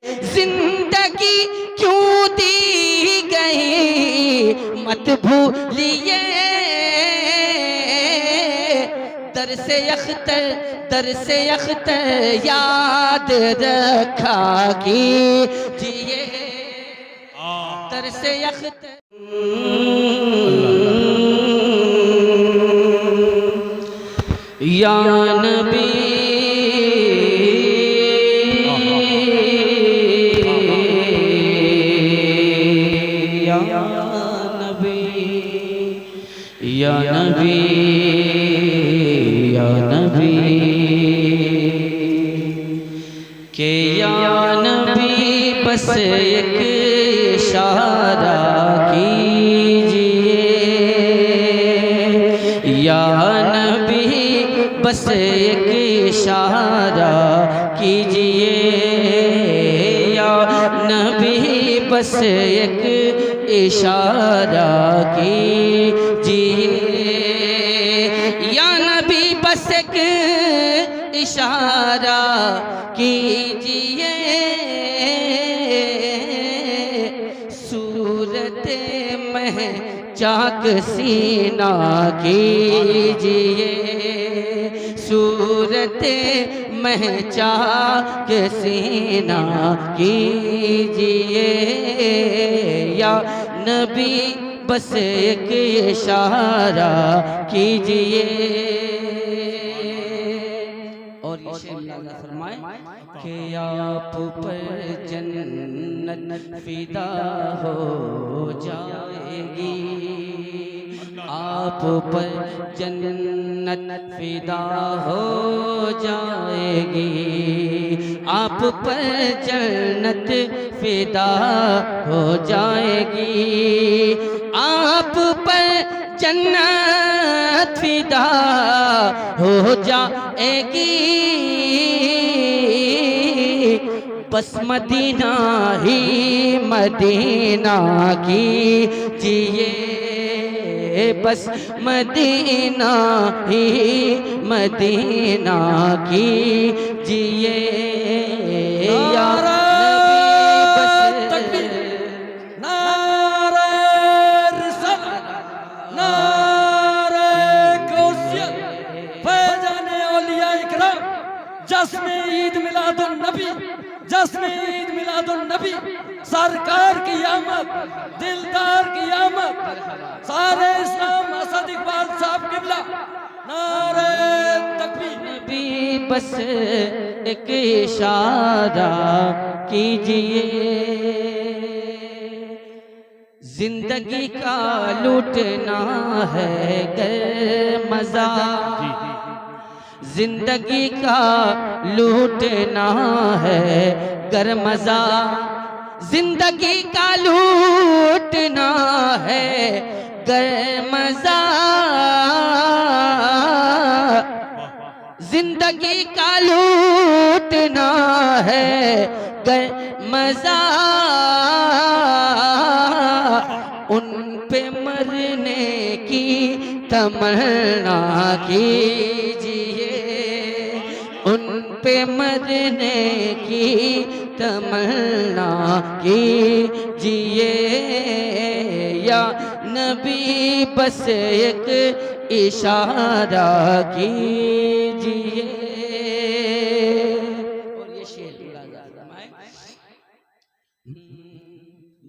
जिंदगी क्यों दी गई मत भूलिए, दर से अख्तर याद रखा कीजिए, दर से अख्तर। या नबी या नबी या नबी या नबी के या नबी बस एक इशारा कीजिए, या नबी बस एक इशारा कीजिए, या नबी बस एक इशारा कीजिए, या नबी बस एक इशारा कीजिए, सूरत में चाक सीना कीजिए, सूरत में चाक सीना कीजिए, या नबी बस एक इशारा कीजिए। और ये फरमाए कि आप पर जन्नत फिदा हो जाएगी, आप पर जन्नत फिदा हो जाएगी, आप पर जन्नत फिदा हो जाएगी, आप पर जन्नत फिदा हो जाएगी, बस मदीना ही मदीना कीजिए, बस मदीना ही मदीना कीजिए, या जश्न ईद मिलादुन नबी, जश्न ईद मिलादुन नबी, सरकार की आमद, दिलदार की आमद, सारे इस्लाम असद इकबाल साहब किबला, नारे तकबीर। नबी बस एक इशारा कीजिए, जिंदगी का लूटना है गर मजा, जिंदगी का लूटना है गर मजा, जिंदगी का लूटना है गर मजा, जिंदगी का लूटना है गर मजा, उन पे मरने की तमन्ना कीजिए, उन पे मरने की तमन्ना कीजिए, या नबी बस एक इशारा कीजिए। और ये शेर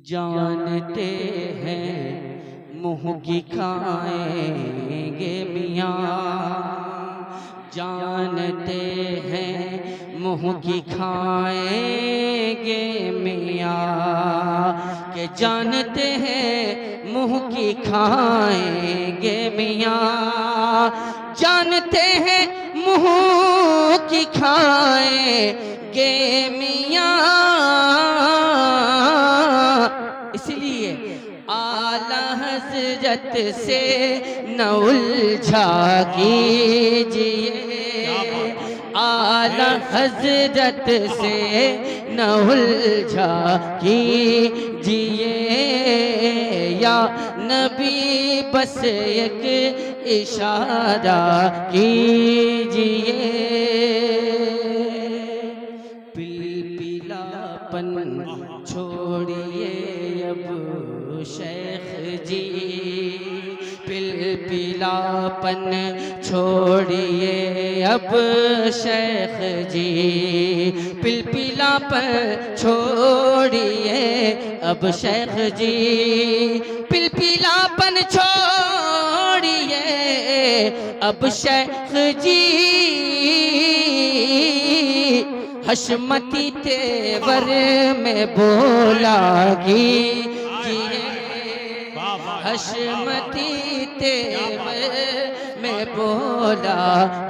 जानते हैं मुँह की खाएंगे मियाँ, जानते हैं मुँह की खाएंगे मियाँ, के जानते हैं मुँह की खाएंगे मियाँ, जानते हैं मुँह की खाएंगे मियाँ, इसलिए आला हज़रत से न उलझा कीजिए, आला हज़रत से न उलझा कीजिए, या नबी बस एक इशारा कीजिए। पिलपिलापन छोड़िए अब शेख जी, पिलपिलापन छोड़िए अब शेख जी, पिलपिलापन छोड़िए अब शेख जी, पिलपिलापन छोड़िए अब शेख जी, हशमती तेवर में बोलागी जिए, हशमती तेवर में बोला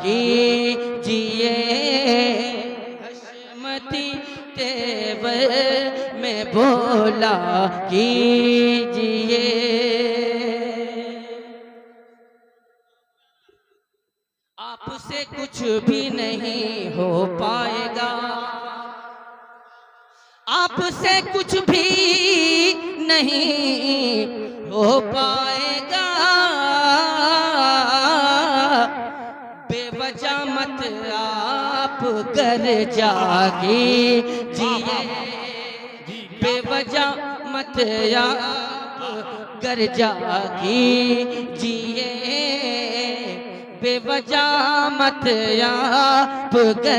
कीजिए, हशमती तेवर में बोला कीजिए। आपसे कुछ भी नहीं हो पाएगा, आपसे कुछ भी नहीं हो पाएगा, बेवजह मत आप कर जागिए, बेवजह मत आप कर जागिए, बेवजह मत आप कर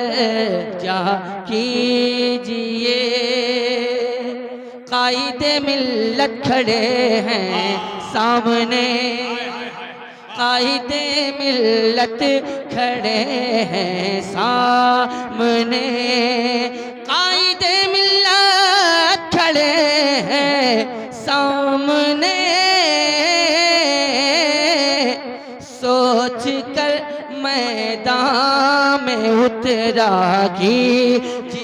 जागिए। कायदे मिल्लत खड़े हैं सामने, कायदे मिल्लत खड़े हैं सामने, कायदे मिल्लत खड़े हैं सामने, सोच कर मैदान में उतरा कीजिए।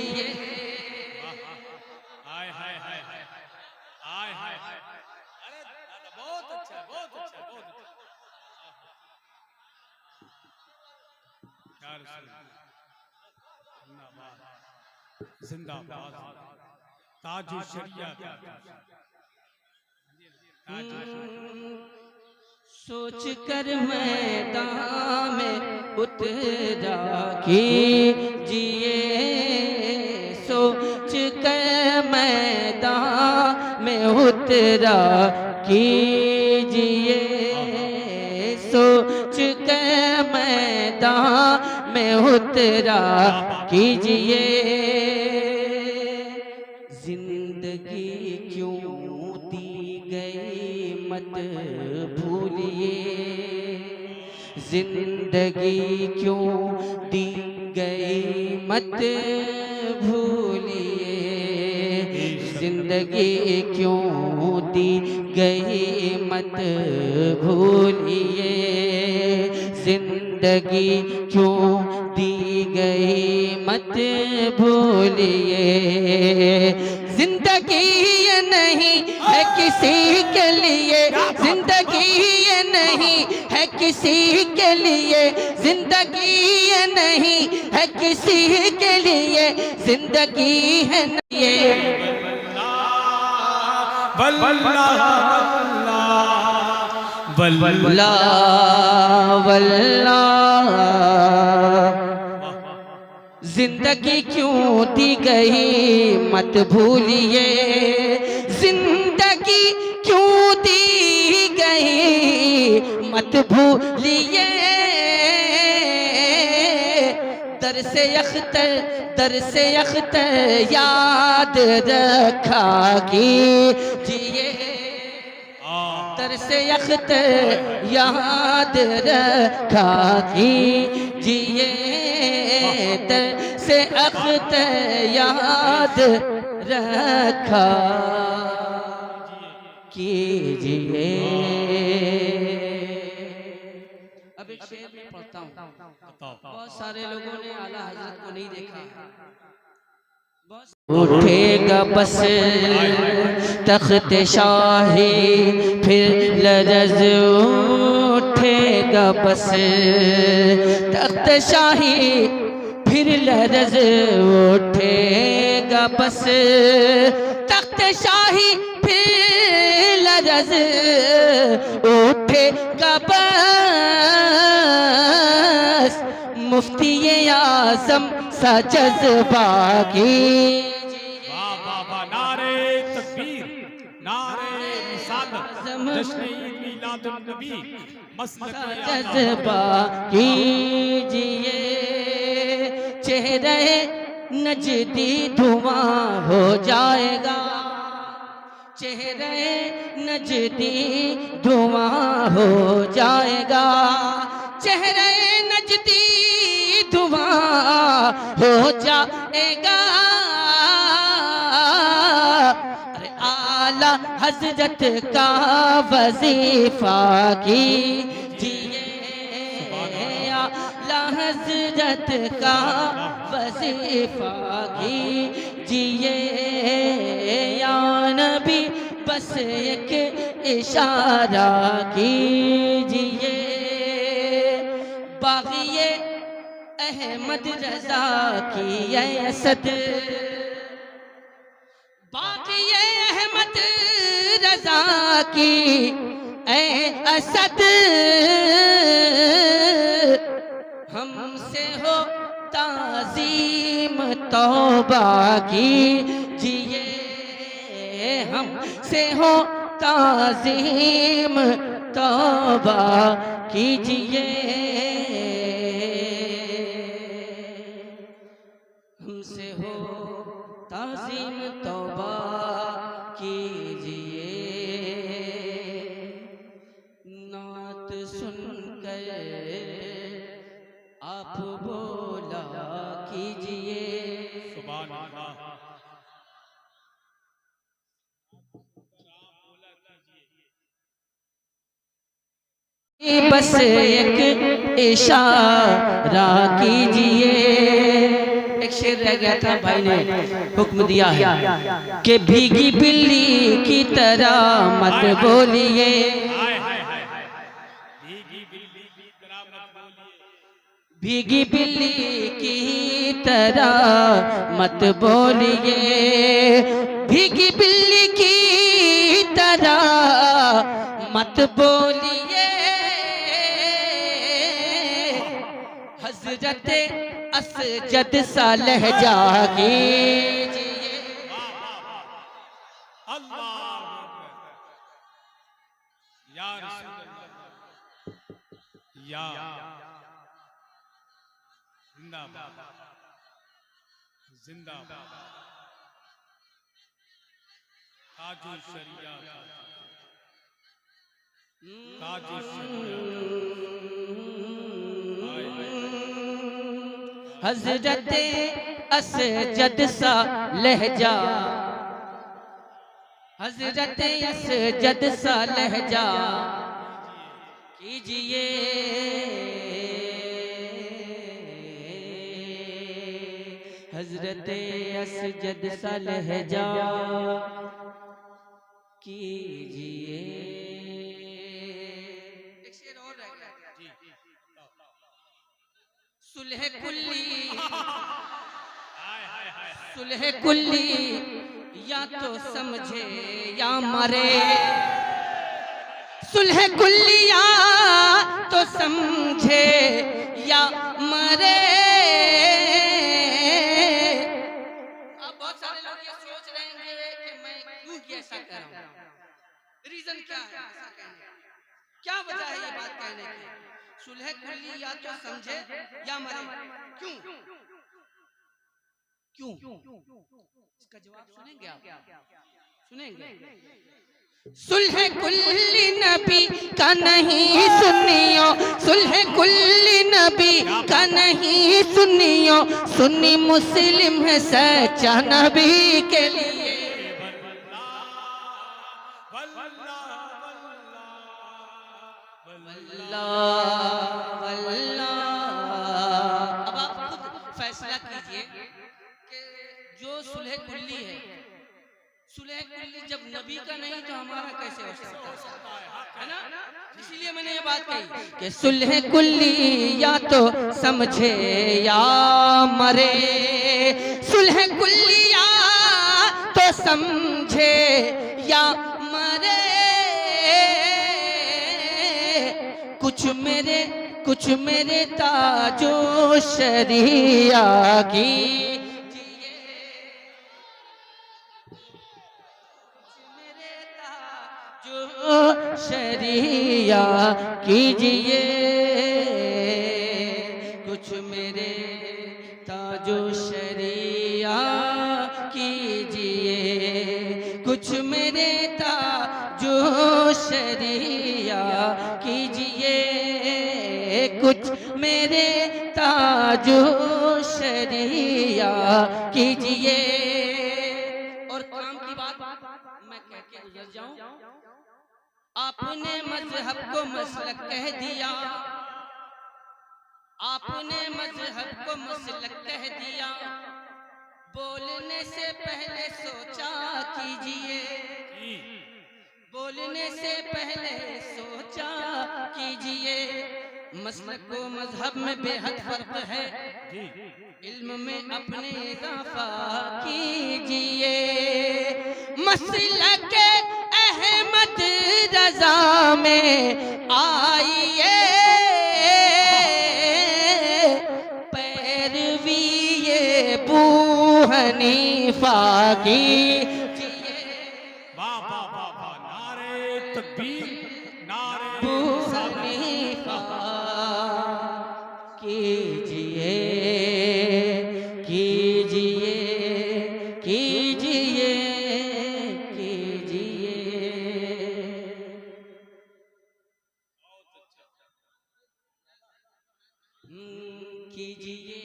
जिंदाबाद ताजु शरियत। सोच कर मैदान में उतरा कीजिए, सोच कर मैदान में उतरा कीजिए, सोच कर मैदान में उतरा कीजिए। जिंदगी क्यों दी गई मत भूलिए, जिंदगी क्यों दी गई मत भूलिए, जिंदगी क्यों दी गई मत भूलिए, जिंदगी क्यों दी गई मत भूलिए। जिंदगी ये नहीं है किसी के लिए, जिंदगी ये नहीं है किसी के लिए, जिंदगी ये नहीं है किसी के लिए, जिंदगी है ये वल्लाह वल्लाह वल्लाह। जिंदगी क्यों दी गई मत भूलिए, जिंदगी क्यों दी गई मत भूलिए, दर से अख्तर याद रखा कीजिए, दर से अख्तर याद रखा कीजिए, दर से अख्तर याद रखा कीजिए। अब एक शेर में पढ़ता हूँ। बहुत सारे लोगों ने आला हजरत को नहीं देखा। उठेगा बस तख्त शाही फिर लरज़ उठेगा बस तख्त शाही फिर लरज़ उठेगा बस तख्त शाही फिर लरज़ उठेगा बस मुफ्ती आज़म सा जज्बा कीजिए, मरहबा, नारे तकबीर, नारे रिसालत, जश्न ईद मिलादुन नबी, मसलक जज्बा कीजिए, चेहरे नजदी धुआं हो जाएगा, चेहरे नजदी धुआं हो जाएगा, चेहरे नजदी धुआं हो जाएगा। अरे आला हजरत का वजीफा कीजिए, आला हजरत का वजीफा कीजिए, या नबी बस एक इशारा कीजिए। बाग़िए अहमद रजा की असद, बाग़िए अहमद रजा की असद, हमसे हो ताज़ीम तौबा कीजिए, हमसे हो ताज़ीम तौबा कीजिए, हमसे हो ताज़ीम तौबा कीजिए। नात सुनकर आप बोला कीजिए, सुभान अल्लाह। बस एक इशारा कीजिए। एक शेर रह गया था, भाई ने हुक्म दिया है कि भीगी बिल्ली की तरह मत बोलिए, भीगी बिल्ली की तरह मत बोलिए, भीगी बिल्ली की तरह मत बोलिए। हजरत असजद सा लहजा कीजिए, अल्लाह या रसूल अल्लाह, या जिंदाबाद जिंदाबाद, ताजुल शरिया, ताजुल शरिया। हजरत असजद सा लहजा, हजरत असजद सा लहजा कीजिए। हजरत असजद सा लहजा कीजिए। एक शेर और रह गया, सुलह कुल्ली, सुलह कुल्ली या तो समझे या मरे, सुलह कुल्ली या तो समझे या मरे। अब बहुत सारे लोग ये सोच रहे हैं कि मैं क्यों ऐसा कर रहा हूं, रीजन क्या है ऐसा कहने का, क्या वजह है ये बात कहने की। सुलह कुल्ली या तो समझे या मरे, क्यों क्यों? इसका जवाब सुनेंगे आप, सुनेंगे। सुलह कुल्ली नबी का नहीं सुनियो, सुलह कुल्ली नबी का नहीं सुनियो, सुन्नी मुस्लिम है सच्चा नबी के लिए। अब आप खुद फैसला कीजिए कि जो सुलह कुल्ली है, सुलह कुल्ली जब नबी का नहीं तो हमारा कैसे हो सकता है ना। इसीलिए मैंने ये बात कही कि सुलह कुल्ली या तो समझे या मरे, सुलह कुल्ली या तो समझे या मरे। कुछ मेरे ताजो शरिया की जो शरिया कीजिए, कुछ मेरे ताजो शरिया कीजिए, कुछ मेरे ताजो शरिया कीजिए, कुछ मेरे ताजो शरिया कीजिए। और काम की बात मैं कह के गुजर जाऊं, आपने मजहब को मसलक कह दिया, आपने मजहब को मसलक कह दिया, बोलने से पहले सोचा कीजिए, बोलने से पहले सोचा कीजिए। मसलक को मजहब में बेहद फर्क है, इल्म में अपने इजाफा कीजिए। मसलक अहमद रजा में आइए, पैरवी ये बू हनीफा कीजिए। वाह वाह वाह वाह, नारे तकबीर, नारे बू हनीफा कीजिए, कीजिए, कीजिए, कीजिए। कीजिए।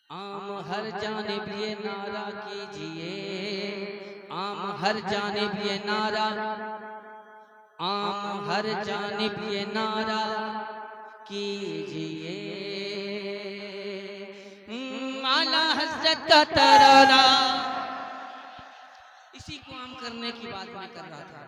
आम हर जानिब ये नारा कीजिए, आम हर जानिब ये नारा, आम हर जानिब ये नारा कीजिए। आला हज़रत का तराना, इसी को आम करने की बात मैं कर रहा था।